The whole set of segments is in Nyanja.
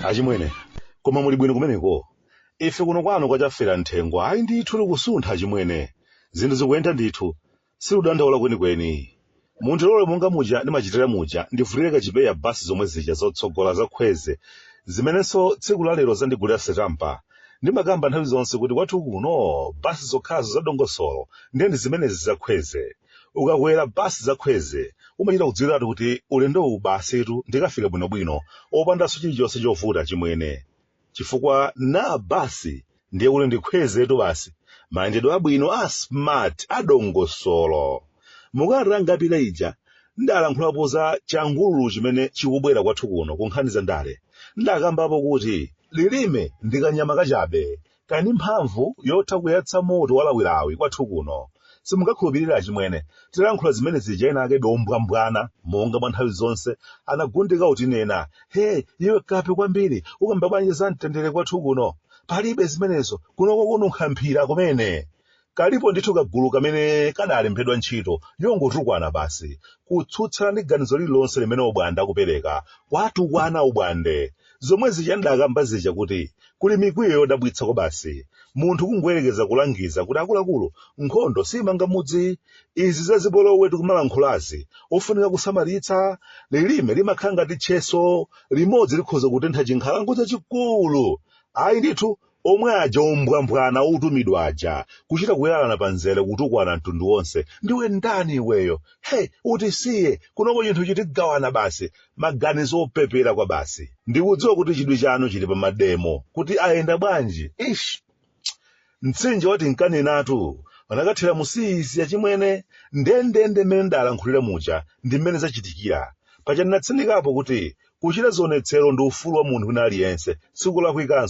Achimwene, koma muli bwino kumeneko. Ife kuno kwanu kwachafera nthengo, ayi ndithu likusuntha achimwene. Zinthu zikuyenda ndithu, siludandaula kwenikweni. Muntilole monga muja ndimachitira muja, ndivutire kachipeya basi zomwe zija zotsogola zakhweze, zimenenso tsiku la lero zandigulira setampa. Ndimakamba nthawi zonse kuti kwathu kuno basi zokhazo zadongosolo ndiye ndi zimenezi zakhweze. Ukakwera basi zakhweze umachita kudziwiratu kuti ulendowu basitu ndikafika bwinobwino opandanso chilichonse chovuta chimwene. Chifukwa na basi ndiye kuti ndikhwezetu basi mayendedwe abwino a smart adongosolo. Mukatirangapira ija ndalankhulapo za changululu chimene chikubwera kwathu kuno kunkhani ndale. Ndakambapo kuti lilime ndikanyama kachabe kani mphamvu yotha kuyatsa moto walawilawi kwathu kuno. Simungakhulupirira achimwene, tilankhula zimene zija ena ake dombwambwana monga mwa nthawi zonse anagundika utinena, iwe kape kwambiri ukamba bwanji za mtendere kwathu kuno. Palibe zimenezo kunoko kununkhamphira kumene. Kalipo ndithu kagulu kamene kadalembedwa ntchito yongotukwana basi kutsutsana ndi ganizo lililonse limene ubwanda akupereka kwatukwana ubwande. Zomwe zija ndakamba zija kuti kuli mikwiyo yodabwitsako basi munthu kungoyerekeza kulangiza kuti akuluakulu nkhondo simanga mudzi. Izi zazibolowe tikumalankhulazi ofunika kusamalitsa lilime limakhala ngati tcheso limodzi likhoza kutentha chinkhalango chachikulu. Ayi ndithu omwe aja ombwambwana utumidwa aja kuchita kuyalana panzere kutukwana mtundu wonse. Ndiwe ndani iweyo? Utisiye kunoko chinthu chitigawana basi maganizo opepera kwa basi. Ndikudziwa kuti chidwi chanu chili pa mademo kuti ayenda bwanji. Mtsinje wati nkanenatu wanakathera musisi achimwene ndendende mmene ndalankhulira muja ndi mmene zachitikira. Paja ndinatsinikapo kuti kuchita zionetsero ndi ufulu wa munthu wina aliyense sikulakwika.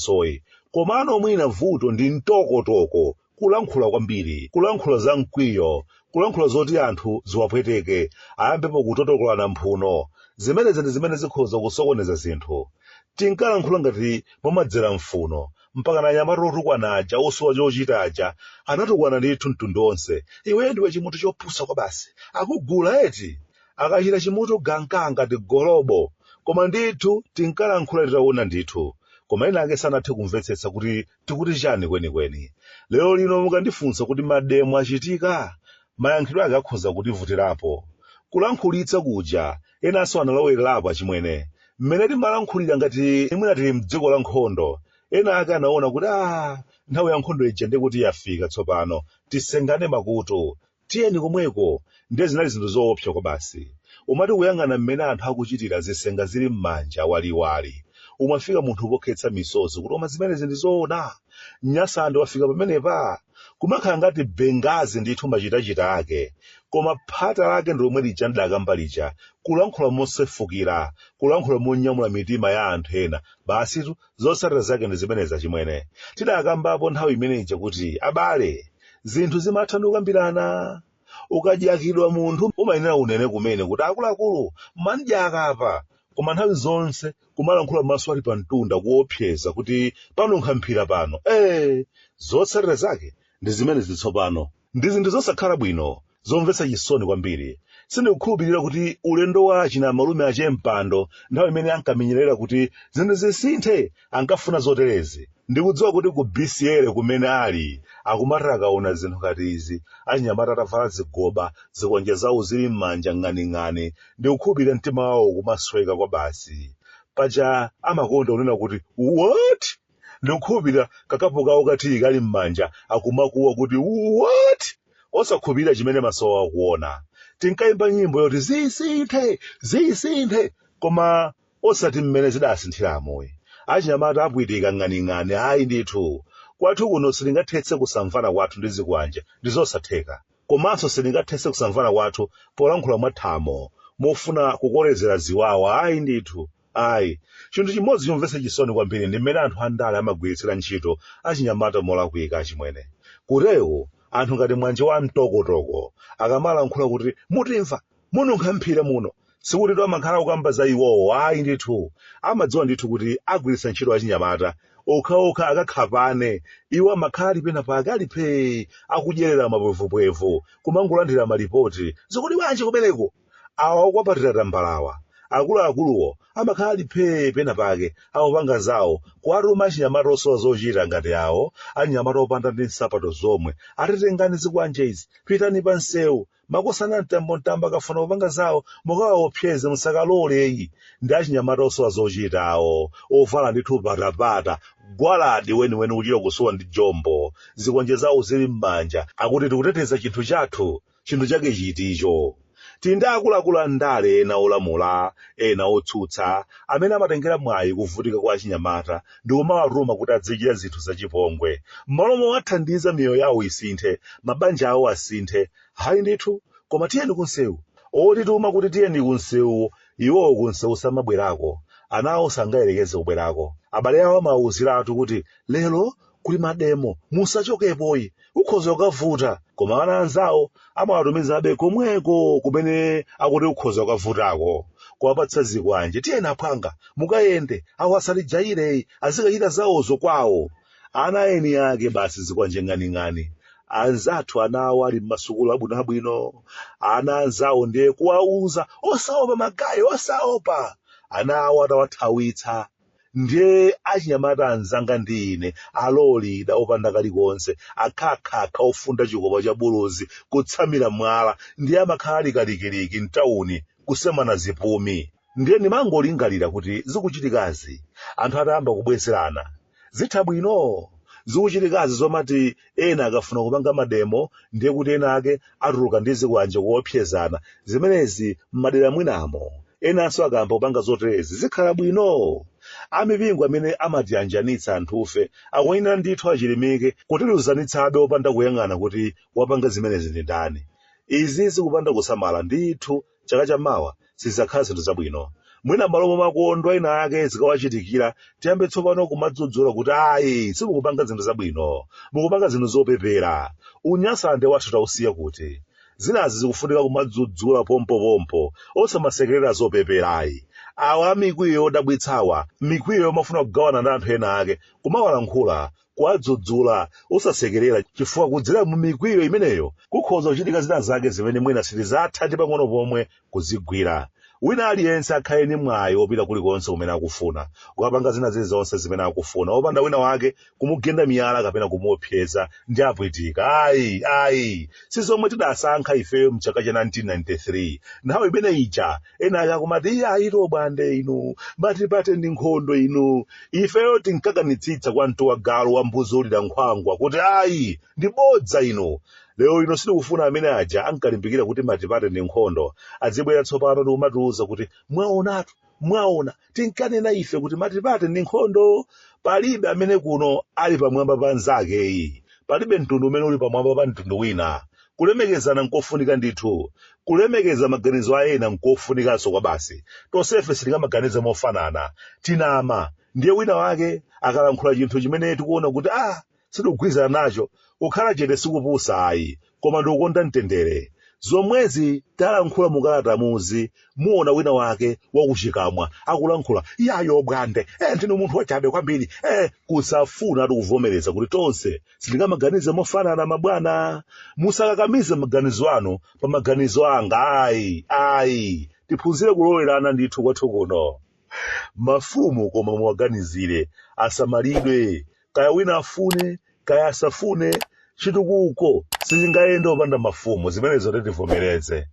Komano mwina vuto ndi mtokotoko kulankhula kwambiri, kulankhula za mkwiyo, kulankhula zoti anthu ziwapweteke ayambepo kutotokolana mphuno. Zimenezi ndi zimene zikhoza kusokoneza zinthu. Tinkalankhula ngati momadzera mfuno mpaka na anyamata otukwana aja osowa chochita aja anatukwana ndithu mtundu wonse. Iwe ndiwe chimutu chopusa kwa basi akugula eti akachita chimutu gankanga ngati golobo. Koma ndithu tinkalankhula titaona ndithu. Koma ena ake sanathe kumvetsetsa kuti tikuti chani kwenikweni. Lero lino mukandifunsa kuti mademo achitika, mayankhidwe ake akhoza kutivutirapo. Kulankhulitsa kuja enanso analowerapo achimwene. Mmene timalankhulira ngati imwena tili mdziko la nkhondo. Ena ake anaona kuti nthawi ya nkhondo ija ndiye kuti yafika tsopano tisengane makutu tiyeni komweko. Ndiye zinali zinthu zoopsa kwa basi. Umati kuyang'ana mmene anthu akuchitira zisenga zili m'manja waliwali. Umafika munthu pokhetsa misozi kuti koma zimenezi ndi zoona. Nyasande wafika pamenepa kumakhala ngati bengazi ndithu machitachita ake. Koma phata lake ndi lomwe lija ndakamba lija kulankhula mosefukira, kulankhula monyamula mitima ya anthu ena. Basitu zotsatira zake ndi zimenezi achimwene. Tidakambapo nthawi imeneja kuti abale zinthu zimatha kukambirana. Ukadyakidwa munthu umayenera unene kumene kuti akuluakulu mandyaka apa. Koma nthawi zonse kumalankhula maso ali pa mtunda kuopseza kuti panonkhamphira pano. Zotsatira zake ndi zimene zitsopano. Ndi zinthu zosakhala bwino zomvetsa chisoni kwambiri. Sindikukhulupirira kuti ulendo wa achina malume achempando nthawi imene ankamenyerera kuti zinthu zisinthe ankafuna zoterezi. Ndikudziwa kuti ku BCL kumene ali akumati akaona zinthu ngati izi achinyamata atavala zigoba zikonjezawo zili m'manja ng'aning'ani. Ndikukhulupirira mtima wawo kumasweka kwa basi. Paja amakonda kunena kuti what? Ndikukhulupirira kakapo kawo kati kali m'manja akumakuwa kuti what? Osakhulupirira chimene maso akuona. Tinkayimba nyimbo yoti zisinthe koma osati mmene zidasinthiramo. Achinyamata apwitika ng'aning'ani. Ayi ndithu kwathu kuno silingathetse kusamvana kwathu ndi zikwanja ndi zosatheka. Komanso silingathetse kusamvana kwathu polankhula mwathamo mofuna kukolezera ziwawa. Ayi ndithu ayi. Chinthu chimodzi chomvetsa chisoni kwambiri ndi mmene anthu andale amagwiritsira ntchito achinyamata molakwika achimwene. Kutewo anthu ngati mwanje wa mtokotoko akamalankhula kuti mutimva mununkhamphira muno sikuti amakhala kukamba za iwowo. Ayi ndithu amadziwa ndithu kuti agwiritsa ntchito achinyamata okhaokha akakhapane. Iwo amakhala lipena pake alipe akudyerera mapwevupwevu kumangolandira malipoti zikuti bwanji kumeneko. Awa okwapatira tambalawa akuluakuluwo amakhala ali pena pake akupanga zawo kuwatuma achinyamata osowa zochita ngati awo, anyamata opanda ndi nsapato zomwe. Atitengani zikwanje izi, pitani pa msewu, makosana mtambontambo akafuna kupanga zawo mukawaopseze musakaloleyi. Ndi achinyamata osowa zochita awo, ovala ndithu patapata, gwaladi weniweni uchira kusowa ndi jombo, zikwanje zawo zili m'manja, akuti tikuteteza chinthu chathu, chinthu chake chiticho. Tindi akuluakulu andale ena olamula, ena otsutsa, amene amatengera mwayi kuvutika kwa achinyamata ndi kumawatuma kuti adzichita zinthu zachipongwe. M'malo mowathandiza miyoyo yawo isinthe, mabanja awo asinthe, hayi ndithu, koma tiyeni kunsewu. Otituma kuti tiyeni kunsewu, iwowo kunsewu samabwerako, ana awo sangayerekeze kubwerako. Abale awo amawuziratu kuti lero kuli mademo, musachokepoyi, ukhoza ukavuta. Koma ana anzawo amawatumizabe komweko kumene akuti ukhoza ukavutako, kuwapatsa zikwanje, tiyeni aphwanga, mukayende, awo asalijayireyi, azikachita zawozo kwawo. Ana eni ake basi zikwanje ng'aning'ani. Anzathu anawo ali m'masukulu abwinobwino, ana anzawo ndiye kuwauza, osaopa magayi, osaopa. Anawo atawathawitsa. Ndiye achinyamata anzanga ndi ine, alolida opanda kalikonse, akhakhakha ofunda chikopa cha buluzi, kutsamira mwala, ndiye amakhala likalikiliki mtawuni, kusemana zipumi. Ndiye ndimangolingalira kuti zikuchitikazi, anthu atayamba kubwezerana, zitha bwino. Zikuchitikazi zomati ena akafuna kupanga mademo, ndiye kuti ena ake atuluka ndi zikwanje kuopsezana. Zimenezi m'madera mwinamo, enanso akamba kupanga zoterezi, zikhala bwino. Amipingo amene amatiyanjanitsa anthufe, akuyenera ndithu achilimike kutiluzanitsabe opanda kuyang'ana kuti wapanga zimenezi ndi ndani. Izi zikupanda kusamala ndithu, chaka chammawa sizidzakhala zinthu zabwino. Mwina malomo makondwa ena ake zikawachitikira, tiyambe tsopano kumadzudzula kuti ayi, simukupanga zinthu zabwino, mukupanga zinthu zopepera. Unyasande wathu tausiya kuti zinazi zikufunika kumadzudzula pompopompo, osamasekerera zopeperayi. Awa mikwiyo odabwitsawa, mikwiyo yomafuna kugawana ndi anthu ena ake, kumawalankhula, kuwadzudzula, osasekerera, chifukwa kudzera mu mikwiyo imeneyo kukhoza kuchitika zina zake zimene mwina sitizatha ndi pang'ono pomwe kuzigwira. Wina aliyense akhale ni mwayi wopita kulikonse kumene akufuna, ukapanga zina zilizonse zimene akufuna, opanda wina wake kumugenda miyala kapena kumuopseza ndi apwitika. Ayi, sizomwe tidasankha ifeyo mchaka cha 1993. Nthawi imene ija ena ake akumati ayito bwande inu, matipate ndi nkhondo inu. Ifeyo tinkakanitsitsa kwa mtu wa galu wa mbuzi olira nkhwangwa kuti ayi, ndi bodza inu. Lero ino sitikufuna amene aja ankalimbikira kuti matipate ndi nkhondo azibwera tsopano ndi kumatiuza kuti mwaona tinkanena ife kuti matipate ndi nkhondo. Palibe amene kuno ali pamwamba pa nzakeyi, palibe mtundu umene uli pamwamba pa mtundu wina. Kulemekezana nkofunika ndithu, kulemekeza maganizo a ena nkofunikanso kwa basi. Tonsefe sitingamaganize mofanana, tinama. Ndiye wina wake akalankhula chinthu chimene tikuona kuti sitikugwirizana nacho, kukhala chete sikupusa ayi, koma ndikukonda mtendere. Zomwezi talankhula mukalata muzi, muona wina wake wakuchikamwa akulankhula yayo bwande, ndinu munthu wachabe kwambiri, kusafuna tikuvomereza kuti tonse sitingamaganize mofanana mabwana. Musakakamize maganizo anu pa maganizo anga. Ayi, tiphunzire kulowerana ndithu kwathu kuno. Mafumu koma muwaganizire, asamalidwe, kaya wina afune kaya asafune, chitukuko sichingayenda opanda mafumu. Zimenezo tivomereze.